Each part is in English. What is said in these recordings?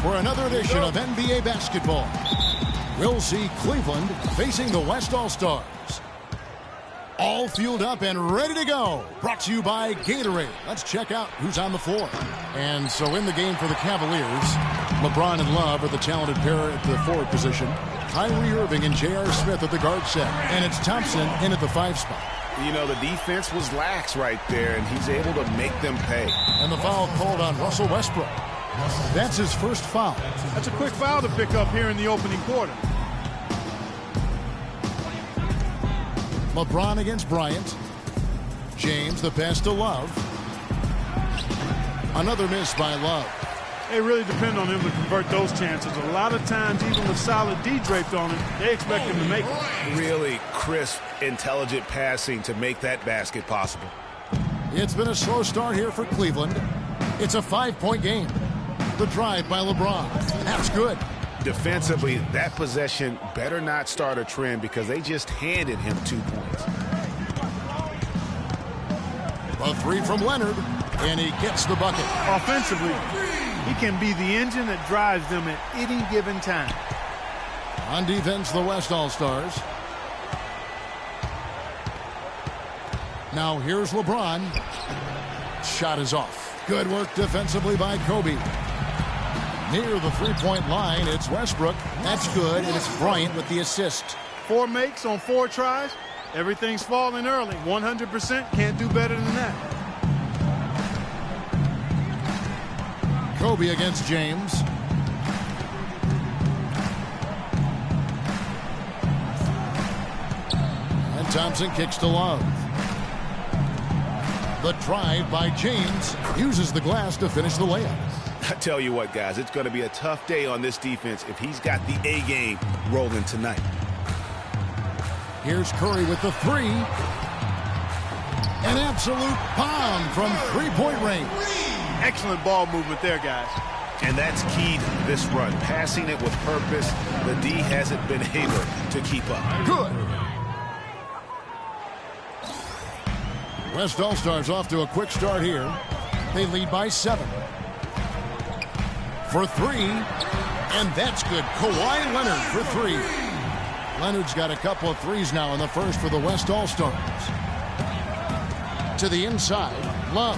for another edition of NBA basketball. We'll see Cleveland facing the West All-Stars. All fueled up and ready to go. Brought to you by Gatorade. Let's check out who's on the floor. And so in the game for the Cavaliers, LeBron and Love are the talented pair at the forward position. Kyrie Irving and J.R. Smith at the guard set. And it's Thompson in at the 5 spot. You know, the defense was lax right there, and he's able to make them pay. And the foul called on Russell Westbrook. That's his first foul. That's a quick foul to pick up here in the opening quarter. LeBron against Bryant. James, the pass to Love. Another miss by Love. They really depend on him to convert those chances. A lot of times, even with solid D draped on him, they expect him to make it. Really crisp, intelligent passing to make that basket possible. It's been a slow start here for Cleveland. It's a 5-point game. The drive by LeBron. That's good. Defensively, that possession better not start a trend because they just handed him 2 points. A 3 from Leonard, and he gets the bucket. Offensively, he can be the engine that drives them at any given time. On defense, the West All-Stars. Now here's LeBron. Shot is off. Good work defensively by Kobe. Near the 3-point line, it's Westbrook. That's good, and it's Bryant with the assist. 4 makes on 4 tries. Everything's falling early. 100% can't do better than that. Kobe against James. And Thompson kicks to Love. The drive by James uses the glass to finish the layup. I tell you what, guys, it's going to be a tough day on this defense if he's got the A game rolling tonight. Here's Curry with the 3. An absolute bomb from 3-point range. Excellent ball movement there, guys. And that's key to this run. Passing it with purpose. The D hasn't been able to keep up. Good. West All-Stars off to a quick start here. They lead by 7. For 3, and that's good. Kawhi Leonard for 3. Leonard's got a couple of threes now in the first for the West All-Stars. To the inside, Love.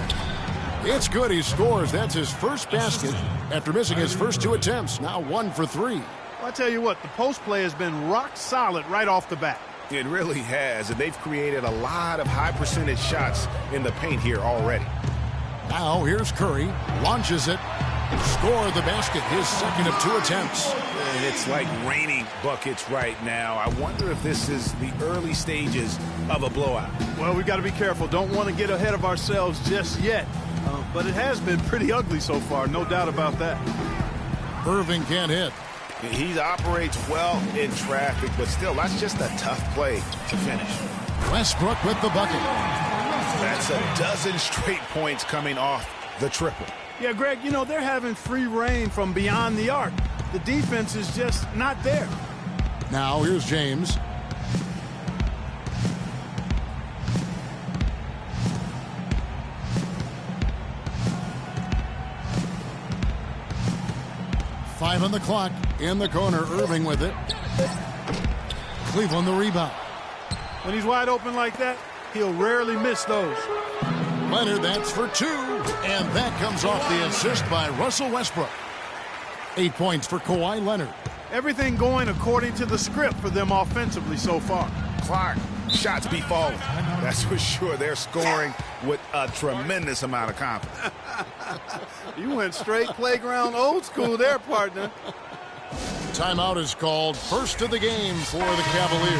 It's good, he scores. That's his first basket after missing his first 2 attempts. Now 1 for 3. Well, I tell you what, the post play has been rock solid right off the bat. It really has, and they've created a lot of high percentage shots in the paint here already. Now here's Curry, launches it, scored the basket, his second of 2 attempts. And it's like raining buckets right now. I wonder if this is the early stages of a blowout. Well, we've got to be careful. Don't want to get ahead of ourselves just yet. But it has been pretty ugly so far, no doubt about that. Irving can't hit. He operates well in traffic, but still, that's just a tough play to finish. Westbrook with the bucket. That's a dozen straight points coming off the triple. Yeah, Greg, you know, they're having free reign from beyond the arc. The defense is just not there. Now here's James. Five on the clock. In the corner, Irving with it. Cleveland the rebound. When he's wide open like that, he'll rarely miss those. Leonard, that's for 2. And that comes off the assist by Russell Westbrook. 8 points for Kawhi Leonard. Everything going according to the script for them offensively so far. Clark, shots be falling. That's for sure. They're scoring with a tremendous amount of confidence. You went straight playground old school there, partner. Timeout is called. First of the game for the Cavaliers.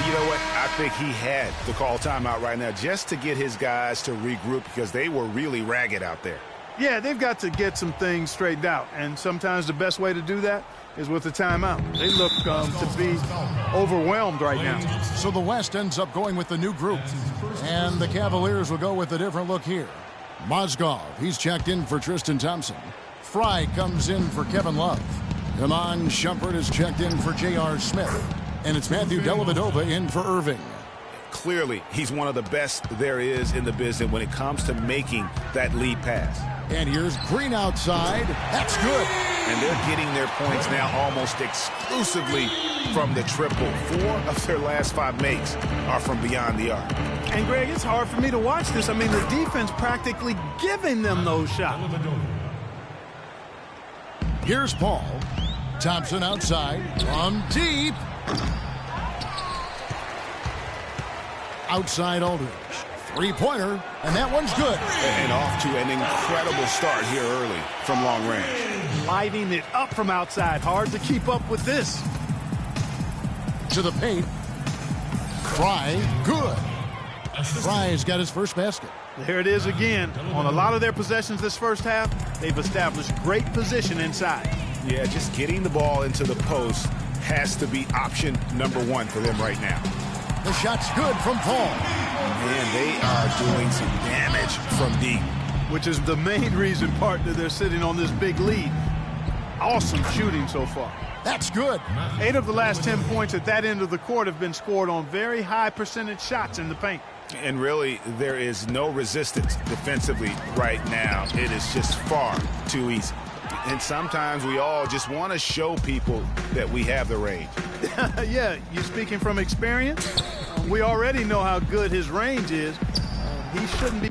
You know what? I think he had to call timeout right now just to get his guys to regroup because they were really ragged out there. Yeah, they've got to get some things straightened out, and sometimes the best way to do that is with a timeout. They look to be overwhelmed right now. So the West ends up going with the new group, and the Cavaliers will go with a different look here. Mozgov, he's checked in for Tristan Thompson. Fry comes in for Kevin Love. Iman Shumpert is checked in for J.R. Smith. And it's Matthew Dellavedova in for Irving. Clearly, he's one of the best there is in the business when it comes to making that lead pass. And here's Green outside. That's good. And they're getting their points now almost exclusively from the triple. 4 of their last 5 makes are from beyond the arc. And, Greg, it's hard for me to watch this. I mean, the defense practically giving them those shots. Here's Paul. Thompson outside from deep. Outside Aldridge. Three-pointer, and that one's good. And off to an incredible start here early from long range. Lighting it up from outside. Hard to keep up with this. To the paint. Fry, good. Fry's got his first basket. There it is again. On a lot of their possessions this first half, they've established great position inside. Yeah, just getting the ball into the post has to be option number 1 for them right now. The shot's good from Paul. Man, they are doing some damage from deep. Which is the main reason, partner, they're sitting on this big lead. Awesome shooting so far. That's good. 8 of the last 10 points at that end of the court have been scored on very high percentage shots in the paint. And really, there is no resistance defensively right now. It is just far too easy. And sometimes we all just want to show people that we have the range. Yeah, you speaking from experience? We already know how good his range is. He shouldn't be.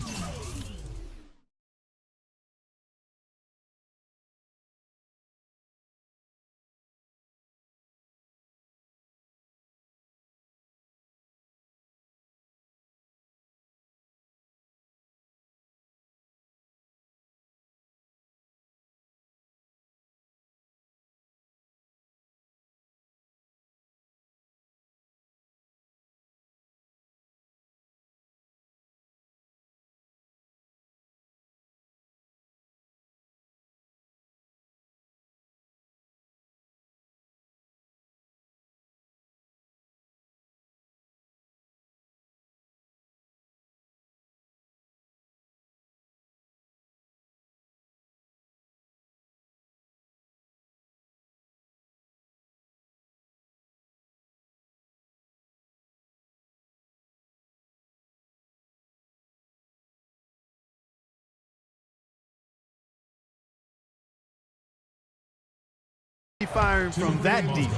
Firing from that deep.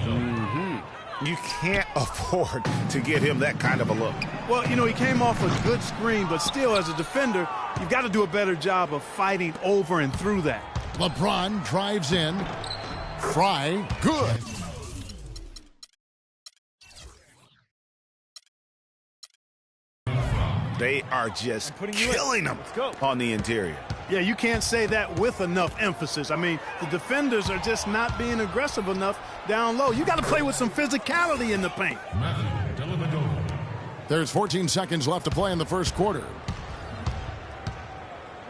You can't afford to get him that kind of a look. Well, you know, he came off a good screen, but still, as a defender, you've got to do a better job of fighting over and through that. LeBron drives in. Fry, good. They are just killing them on the interior. Yeah, you can't say that with enough emphasis. I mean, the defenders are just not being aggressive enough down low. You got to play with some physicality in the paint. There's 14 seconds left to play in the first quarter.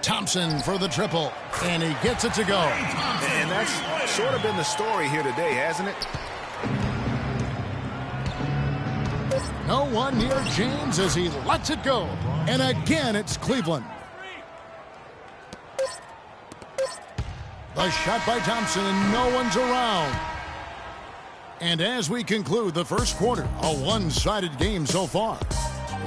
Thompson for the triple, and he gets it to go. And that's sort of been the story here today, hasn't it? No one near James as he lets it go. And again, it's Cleveland. The shot by Thompson, and no one's around. And as we conclude the first quarter, a one-sided game so far.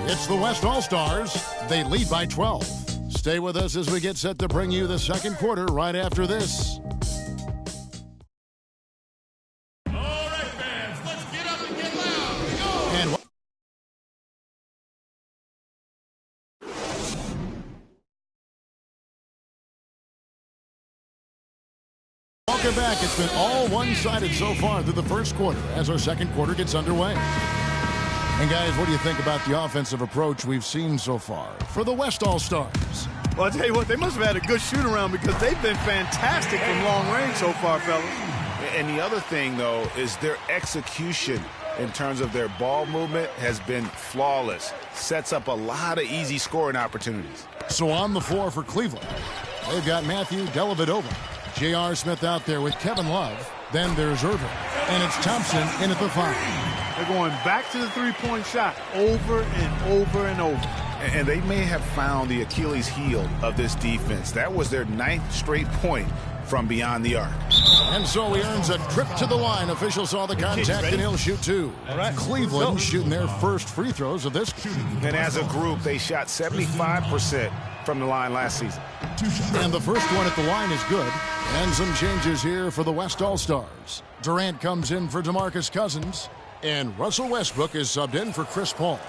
It's the West All-Stars. They lead by 12. Stay with us as we get set to bring you the second quarter right after this. Welcome back. It's been all one-sided so far through the first quarter as our second quarter gets underway. And guys, what do you think about the offensive approach we've seen so far for the West All-Stars? Well, I'll tell you what, they must have had a good shoot-around because they've been fantastic from long range so far, fellas. And the other thing, though, is their execution in terms of their ball movement has been flawless. Sets up a lot of easy scoring opportunities. So on the floor for Cleveland, they've got Matthew Dellavedova. J.R. Smith out there with Kevin Love. Then there's Irving. And it's Thompson in at the 5. They're going back to the three-point shot over and over and over. And they may have found the Achilles heel of this defense. That was their 9th straight point from beyond the arc. And so he earns a trip to the line. Officials saw the contact, and he'll shoot 2. Cleveland shooting their first free throws of this. And as a group, they shot 75% from the line last season. And the first one at the line is good. And some changes here for the West All-Stars. Durant comes in for DeMarcus Cousins. And Russell Westbrook is subbed in for Chris Paul.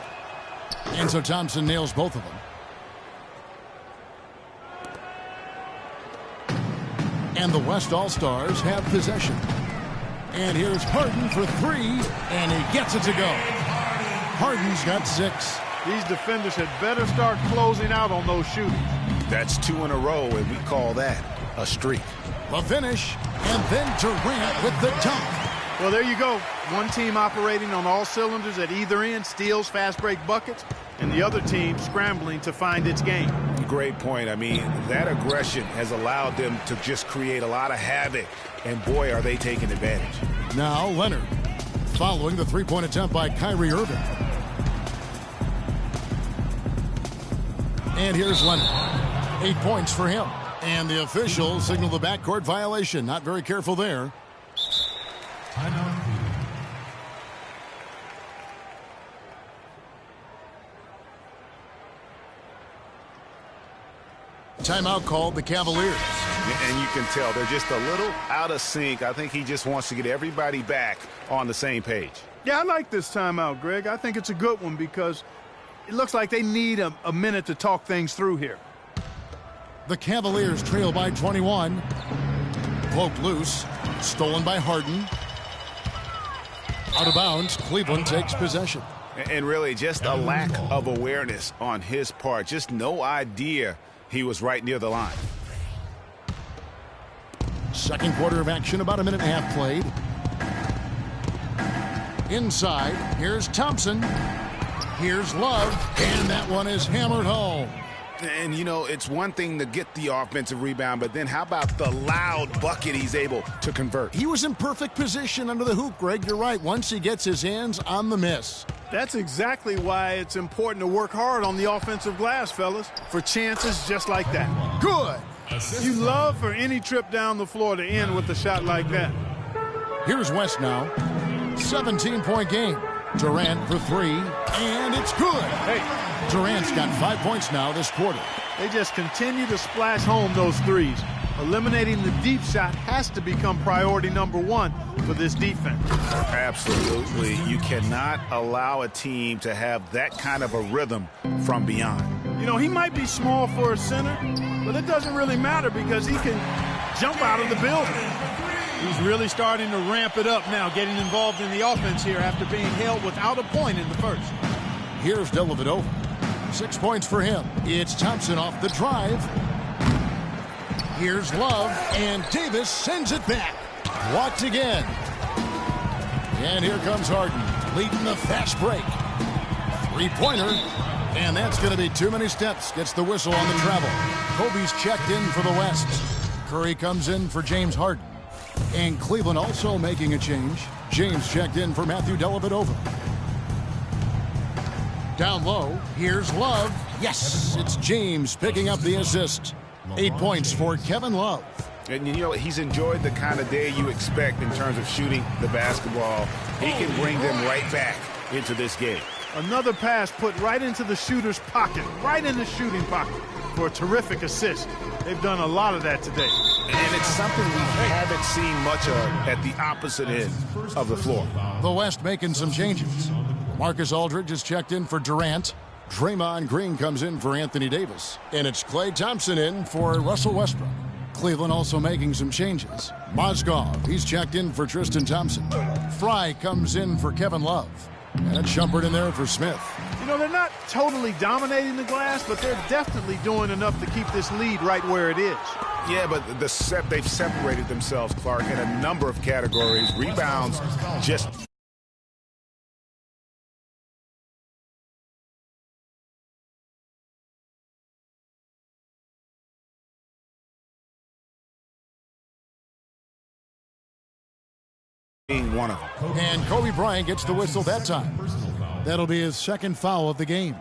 And so Thompson nails both of them. And the West All-Stars have possession. And here's Harden for three, and he gets it to go. Harden's got 6. These defenders had better start closing out on those shooters. That's 2 in a row, and we call that a streak. The finish, and then Durant with the dunk. Well, there you go. One team operating on all cylinders at either end, steals, fast break buckets, and the other team scrambling to find its game. Great point. I mean, that aggression has allowed them to just create a lot of havoc, and boy, are they taking advantage. Now Leonard, following the three-point attempt by Kyrie Irving. And here's Leonard. 8 points for him. And the officials signal the backcourt violation. Not very careful there. Timeout called the Cavaliers. And you can tell they're just a little out of sync. I think he just wants to get everybody back on the same page. Yeah, I like this timeout, Greg. I think it's a good one because it looks like they need a minute to talk things through here. The Cavaliers trail by 21. Poked loose. Stolen by Harden. Out of bounds. Cleveland takes possession. And really just a lack of awareness on his part. Just no idea he was right near the line. Second quarter of action, about a minute and a half played. Inside, here's Thompson. Here's Love, and that one is hammered home. And, you know, it's one thing to get the offensive rebound, but then how about the loud bucket he's able to convert? He was in perfect position under the hoop, Greg. You're right. Once he gets his hands on the miss. That's exactly why it's important to work hard on the offensive glass, fellas, for chances just like that. Good. You love for any trip down the floor to end with a shot like that. Here's West now. 17-point game. Durant for three, and it's good. Hey, Durant's got 5 points now this quarter. They just continue to splash home those threes. Eliminating the deep shot has to become priority number one for this defense. Absolutely. You cannot allow a team to have that kind of a rhythm from beyond. You know, he might be small for a center, but it doesn't really matter because he can jump out of the building. He's really starting to ramp it up now, getting involved in the offense here after being held without a point in the first. Here's Dellavedova. 6 points for him. It's Thompson off the drive. Here's Love, and Davis sends it back. Blocked again. And here comes Harden, leading the fast break. Three-pointer, and that's going to be too many steps. Gets the whistle on the travel. Kobe's checked in for the West. Curry comes in for James Harden. And Cleveland also making a change. James checked in for Matthew Dellavedova. Down low, here's Love. Yes, it's James picking up the assist. 8 points for Kevin Love. And you know, he's enjoyed the kind of day you expect in terms of shooting the basketball. He can bring them right back into this game. Another pass put right into the shooter's pocket, right in the shooting pocket for a terrific assist. They've done a lot of that today. And it's something we haven't seen much of at the opposite end of the floor. The West making some changes. Marcus Aldridge is checked in for Durant. Draymond Green comes in for Anthony Davis. And it's Klay Thompson in for Russell Westbrook. Cleveland also making some changes. Mozgov, he's checked in for Tristan Thompson. Fry comes in for Kevin Love. And it's Shumpert in there for Smith. You know, they're not totally dominating the glass, but they're definitely doing enough to keep this lead right where it is. Yeah, but they've separated themselves, Clark, in a number of categories. Rebounds just... being one of them. And Kobe Bryant gets the whistle that time. That'll be his second foul of the game.